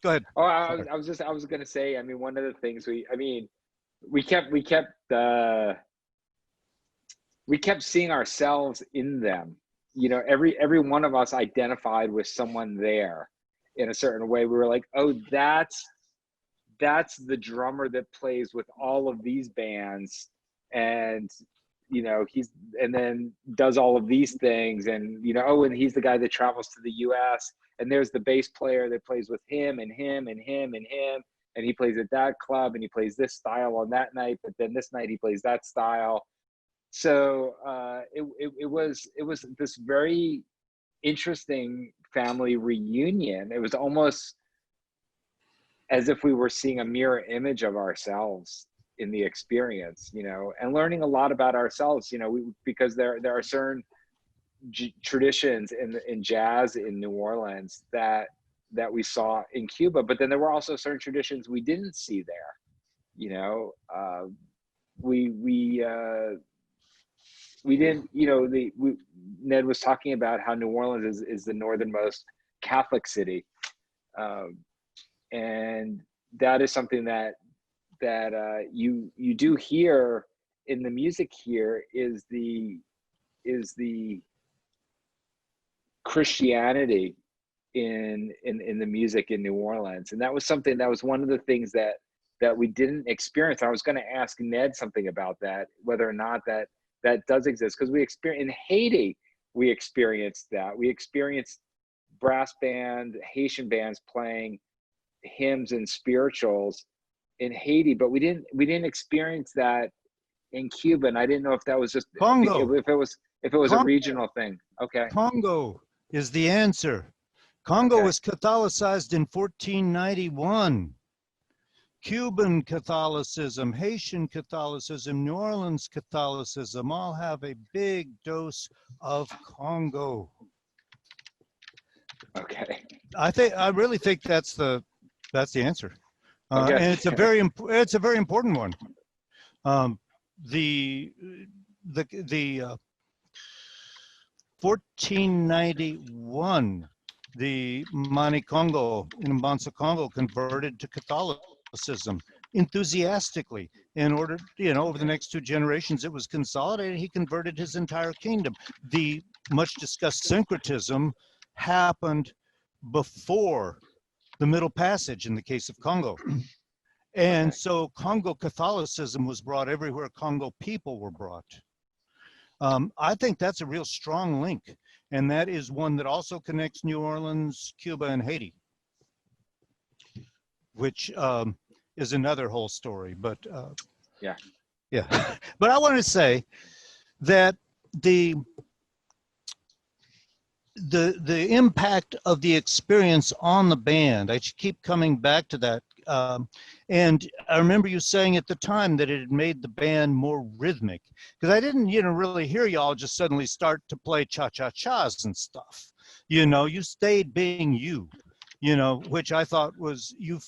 Go ahead. Oh, I was going to say, I mean, one of the things we kept seeing ourselves in them. You know, every one of us identified with someone there in a certain way. We were like, oh, that's the drummer that plays with all of these bands, and, you know, and then does all of these things, and, you know, oh, and he's the guy that travels to the US, and there's the bass player that plays with him and him and him and him, and he plays at that club, and he plays this style on that night, but then this night he plays that style. So it was this very interesting family reunion. It was almost as if we were seeing a mirror image of ourselves in the experience, you know, and learning a lot about ourselves, you know, because there are certain traditions in jazz in New Orleans that we saw in Cuba, but then there were also certain traditions we didn't see there, you know. We didn't, you know, Ned was talking about how New Orleans is the northernmost Catholic city, and that is something that you do hear in the music here is the Christianity in the music in New Orleans. And that was something, that was one of the things that we didn't experience. I was going to ask Ned something about that, whether or not that does exist, because in Haiti we experienced that. We experienced brass band, Haitian bands playing hymns and spirituals in Haiti, but we didn't experience that in Cuba. And I didn't know if that was just Congo. if it was Congo. a regional thing. Okay. Congo is the answer. Congo Okay. was Catholicized in 1491. Cuban Catholicism, Haitian Catholicism, New Orleans Catholicism all have a big dose of Congo. Okay. I really think that's the answer. Okay. And it's a very important one. The 1491 the Mani Congo in Mbanza Congo converted to Catholicism enthusiastically. In order, over the next 2 generations, it was consolidated. He converted his entire kingdom. The much discussed syncretism happened before the Middle Passage in the case of Congo. And so Congo Catholicism was brought everywhere Congo people were brought. I think that's a real strong link. And that is one that also connects New Orleans, Cuba, and Haiti, which is another whole story. But yeah. But I want to say that the impact of the experience on the band, I keep coming back to that. And I remember you saying at the time that it had made the band more rhythmic, because I didn't, really hear y'all just suddenly start to play cha-cha-chas and stuff. You stayed being you, which I thought was you,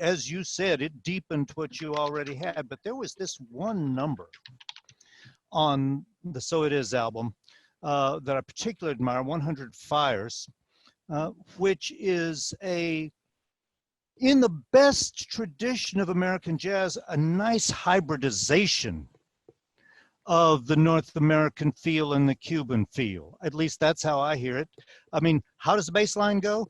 as you said, it deepened what you already had. But there was this one number on the So It Is album that I particularly admire, 100 Fires, which is in the best tradition of American jazz, a nice hybridization of the North American feel and the Cuban feel. At least that's how I hear it. I mean, how does the bass line go?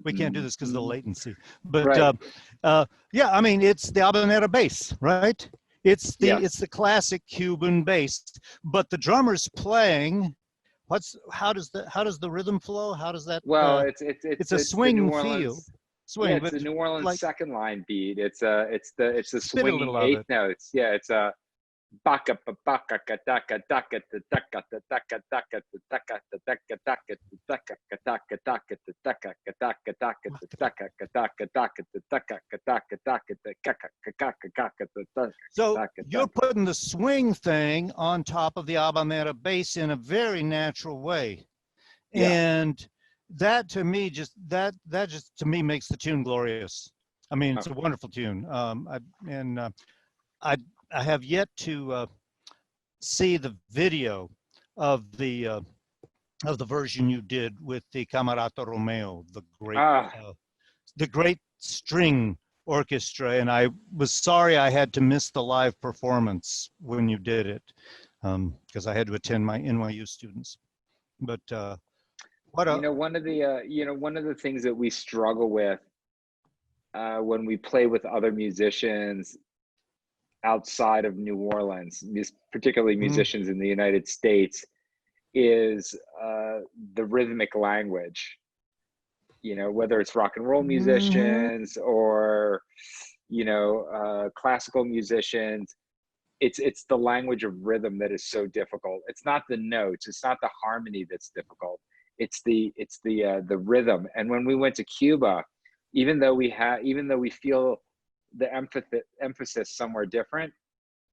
We can't do this because of the latency, but right. Yeah, I mean, it's the habanera bass, right? It's the classic Cuban bass, but the drummer's playing. How does the rhythm flow? How does that? Well, it's a swing feel. Swing, yeah, it's the New Orleans second line beat. It's the swinging 8 notes. Yeah, it's a baka baka daka daka daka daka daka daka daka daka daka. So you're putting the swing thing on top of the habanera bass in a very natural way, and that to me just makes the tune glorious. I mean, it's a wonderful tune. I have yet to see the video of the version you did with the Camerata Romeo, the great string orchestra, and I was sorry I had to miss the live performance when you did it because I had to attend my NYU students. But one of the things that we struggle with when we play with other musicians outside of New Orleans, particularly musicians in the United States, is the rhythmic language. Whether it's rock and roll musicians or classical musicians, it's the language of rhythm that is so difficult. It's not the notes, it's not the harmony that's difficult. It's the rhythm. And when we went to Cuba, even though we feel the emphasis somewhere different,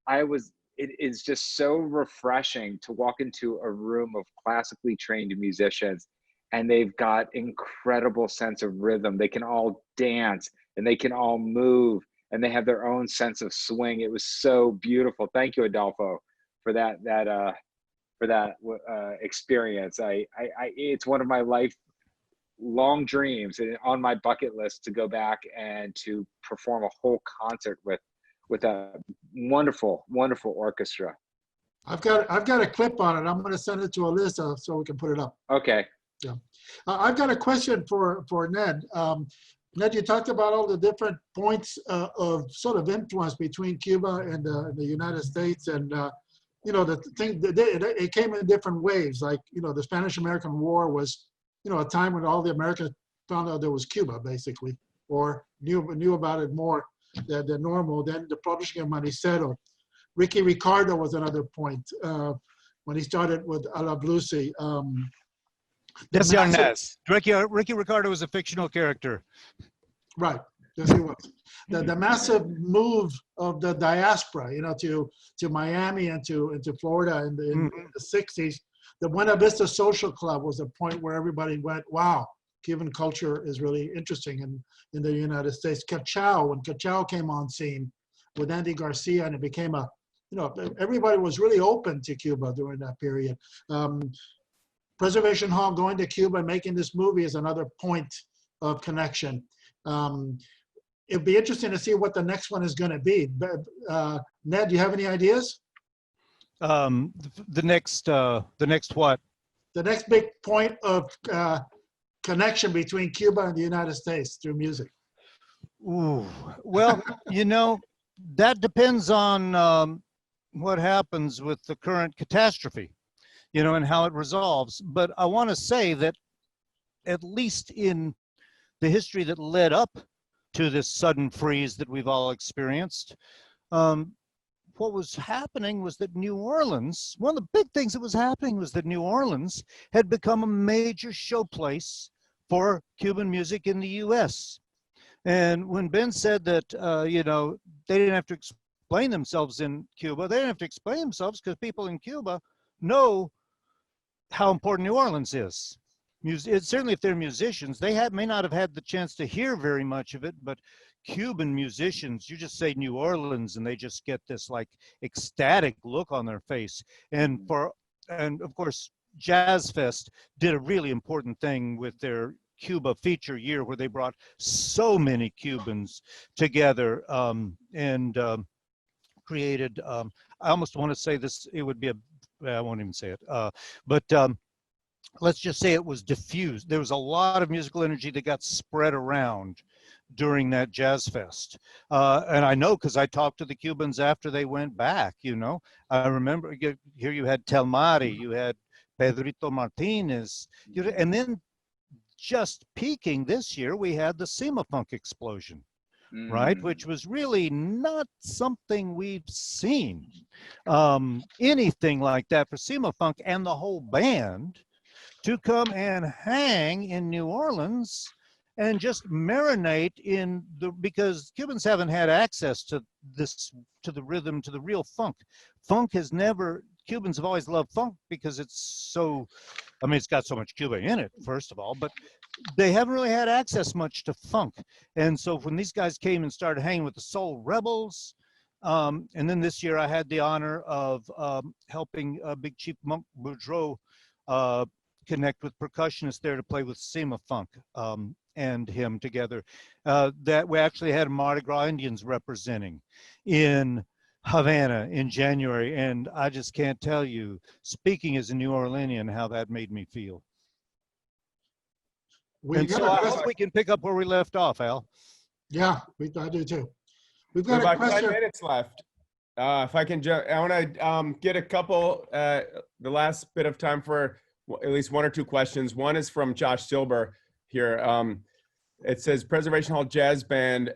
it is just so refreshing to walk into a room of classically trained musicians, and they've got incredible sense of rhythm. They can all dance and they can all move, and they have their own sense of swing. It was so beautiful. Thank you, Adolfo, for that experience. It's one of my lifelong dreams and on my bucket list to go back and to perform a whole concert with a wonderful orchestra. I've got a clip on it. I'm going to send it to Alyssa so we can put it up. Okay. Yeah. I've got a question for Ned. Ned, you talked about all the different points of sort of influence between Cuba and the United States, and the thing it came in different waves. Like the Spanish-American War was a time when all the Americans found out there was Cuba, basically, or knew about it more than normal. Then the publishing of Manicero. Ricky Ricardo was another point when he started with A La Bluesy. Yes, Yarnaz. Ricky Ricardo was a fictional character. Right. Yes, he was. The massive move of the diaspora, to Miami and to Florida in the 60s The Buena Vista Social Club was a point where everybody went, wow, Cuban culture is really interesting in the United States. Cachao, when Cachao came on scene with Andy Garcia, and it became a, everybody was really open to Cuba during that period. Preservation Hall going to Cuba and making this movie is another point of connection. It'd be interesting to see what the next one is going to be. Ned, do you have any ideas? The next what? The next big point of connection between Cuba and the United States through music. Ooh, well, that depends on what happens with the current catastrophe, and how it resolves. But I want to say that at least in the history that led up to this sudden freeze that we've all experienced, what was happening was that New Orleans, one of the big things that was happening was that New Orleans had become a major showplace for Cuban music in the US. And when Ben said that, they didn't have to explain themselves in Cuba, they didn't have to explain themselves because people in Cuba know how important New Orleans is. Certainly if they're musicians, they may not have had the chance to hear very much of it, but Cuban musicians, you just say New Orleans and they just get this like ecstatic look on their face. And of course, Jazz Fest did a really important thing with their Cuba feature year where they brought so many Cubans together and created, I almost want to say this, it would be I won't even say it, but let's just say it was diffused. There was a lot of musical energy that got spread around during that Jazz Fest. And I know because I talked to the Cubans after they went back, I remember here you had Telmari, you had Pedrito Martinez, and then just peaking this year, we had the Sema Funk explosion, right? Which was really not something we've seen. Anything like that for Sema Funk and the whole band to come and hang in New Orleans and just marinate because Cubans haven't had access to the rhythm, to the real funk. Cubans have always loved funk because it's got so much Cuba in it, first of all, but they haven't really had access much to funk. And so when these guys came and started hanging with the Soul Rebels, and then this year I had the honor of helping Big Chief Monk Boudreaux connect with percussionists there to play with Sema Funk and him together. That we actually had Mardi Gras Indians representing in Havana in January. And I just can't tell you, speaking as a New Orleanian, how that made me feel. I hope we can pick up where we left off, Al. Yeah, I do too. We've got got about 5 minutes left. If I can, I want to get a couple, the last bit of time for at least one or two questions. One is from Josh Silber here. It says Preservation Hall Jazz Band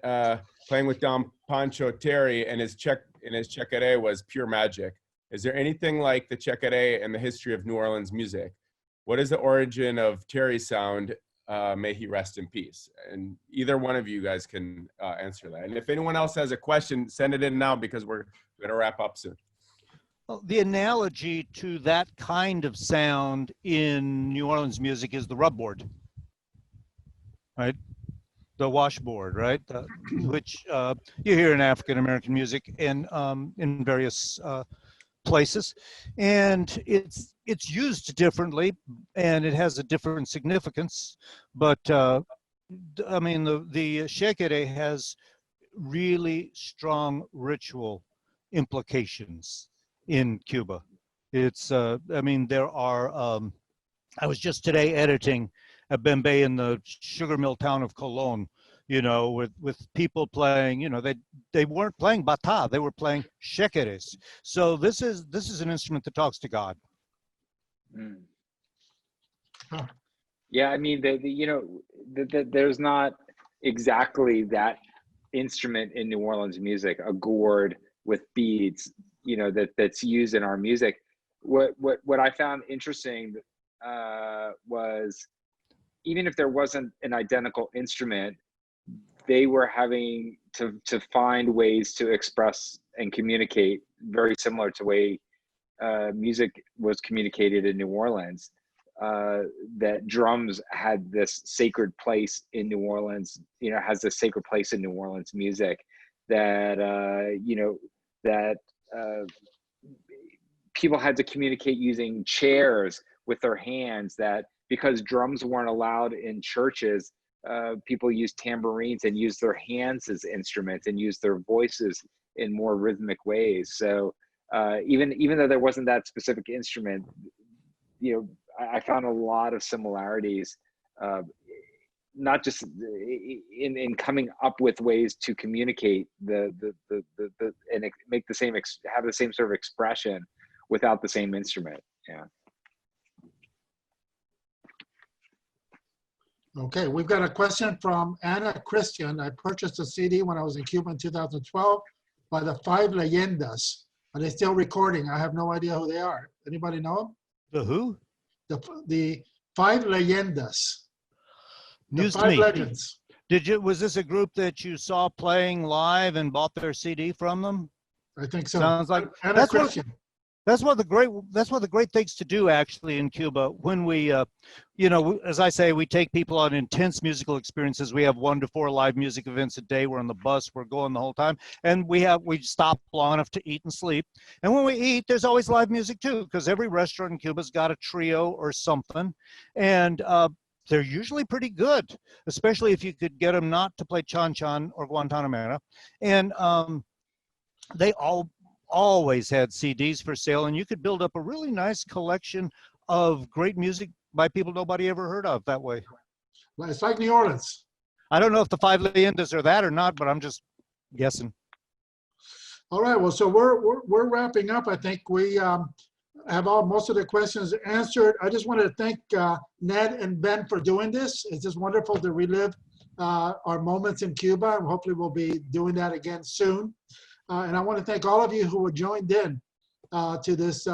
playing with Don Pancho Terry and his Checare was pure magic. Is there anything like the Checare in the history of New Orleans music? What is the origin of Terry's sound? May he rest in peace. And either one of you guys can answer that. And if anyone else has a question, send it in now because we're going to wrap up soon. Well, the analogy to that kind of sound in New Orleans music is the rubboard, right? The washboard, right? Which you hear in African American music and in various places, and it's used differently, and it has a different significance. But I mean, the shekere has really strong ritual implications in Cuba. It's I mean, there are. I was just today editing a Bembe in the sugar mill town of Colón, with people playing, they weren't playing bata, they were playing shekeres. So this is an instrument that talks to God. Yeah, I mean, there's not exactly that instrument in New Orleans music, a gourd with beads, that's used in our music. What I found interesting was, even if there wasn't an identical instrument, they were having to find ways to express and communicate very similar to way music was communicated in New Orleans, that drums had this sacred place in New Orleans, has this sacred place in New Orleans music, that, that people had to communicate using chairs with their hands, that because drums weren't allowed in churches, people used tambourines and used their hands as instruments and used their voices in more rhythmic ways. So even though there wasn't that specific instrument, I found a lot of similarities, not just in coming up with ways to communicate and make the same, have the same sort of expression without the same instrument. Yeah. Okay, we've got a question from Anna Christian. I purchased a CD when I was in Cuba in 2012 by the Five Leyendas. Are they still recording? I have no idea who they are. Anybody know them? The who? The Five Leyendas. News the to me. Five Legends. Was this a group that you saw playing live and bought their CD from them? I think so. Sounds like Anna Christian. That's one of the great things to do actually in Cuba. When we, as I say, we take people on intense musical experiences. We have 1 to 4 live music events a day. We're on the bus, we're going the whole time. And we stop long enough to eat and sleep. And when we eat, there's always live music too, because every restaurant in Cuba's got a trio or something. And they're usually pretty good, especially if you could get them not to play Chan Chan or Guantanamera. And they always had CDs for sale, and you could build up a really nice collection of great music by people nobody ever heard of that way. It's like New Orleans. I don't know if the Five Leyendas are that or not, but I'm just guessing. All right, well, so we're wrapping up. I think we have most of the questions answered. I just wanted to thank Ned and Ben for doing this. It's just wonderful to relive our moments in Cuba, and hopefully we'll be doing that again soon. And I want to thank all of you who have joined in to this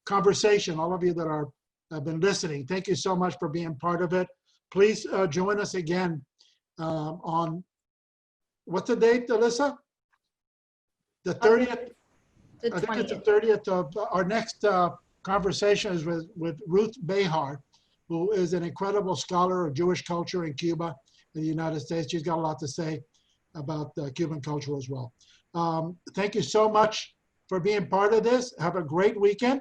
conversation, all of you that have been listening. Thank you so much for being part of it. Please join us again on, what's the date, Alyssa? The 30th? The I think it's the 20th. 30th of our next conversation is with Ruth Behar, who is an incredible scholar of Jewish culture in Cuba, in the United States. She's got a lot to say about Cuban culture as well. Thank you so much for being part of this. Have a great weekend,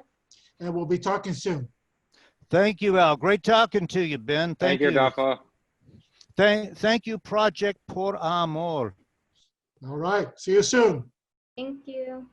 and we'll be talking soon. Thank you, Al. Great talking to you, Ben. Thank you, Jaffe. Thank you, Project Por Amor. All right. See you soon. Thank you.